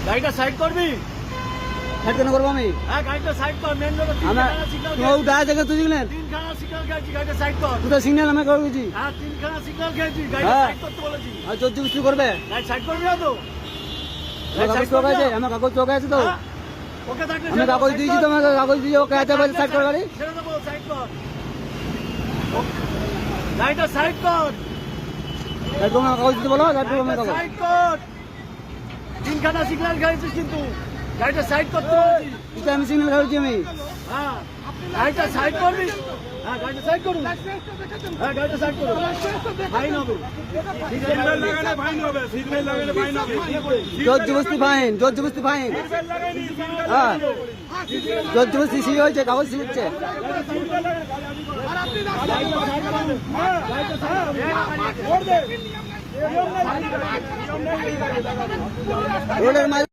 গাড়িটা সাইড করবি? সাইড কেন করবো আমি? হ্যাঁ, গাড়িটা সাইড কর। মেন রোডে গায়ে থেকে তুই দিলেন তিনখানা সিগন্যাল খেয়েছি, গাড়িটা সাইড কর। তুই তো সিগন্যাল আমি করে দিয়েছি। হ্যাঁ, তিনখানা সিগন্যাল খেয়েছি, গাড়িটা হ্যাঁ। সাইড করতে বলেছি। আর চোদ্দ কিছু করবে? গাড়ি সাইড করবি না তো? আমার কাগজ চোখ আছে, আমার কাগজ চোখ আছে তো। হ্যাঁ? ওকে থাকলে আমি কাগজ দিয়েছি তো, আমার কাগজ দিয়ে ওকে আছে সাইড কর গাড়ি। ছেড়ে দেবো, সাইড কর। গাড়িটা সাইড কর। সাইড করবো, আমার কাগজ দিতে বলো। সাইড করবো, আমার গাড়িটা কাগজ। সাইড কর। তিনখানা সিগন্যাল খেয়েছিস কিন্তু গাড়িটা সাইড করতে বলেছি। কিন্তু আমি সিগন্যাল খেয়েছি আমি। হ্যাঁ, গাড়িটা সাইড করবি। হ্যাঁ, গাড়িটা সাইড করুন। হ্যাঁ, গাড়িটা সাইড করুন। ফাইন হবে। সিগন্যাল লাগালে ফাইন হবে, সিগন্যাল লাগালে ফাইন হবে। জোর জবরদস্তি ফাইন, জোর জবরদস্তি ফাইন। হ্যাঁ, জোর জবরদস্তি সি হয়েছে, কাগজ সি হচ্ছে। রোডের মাঝে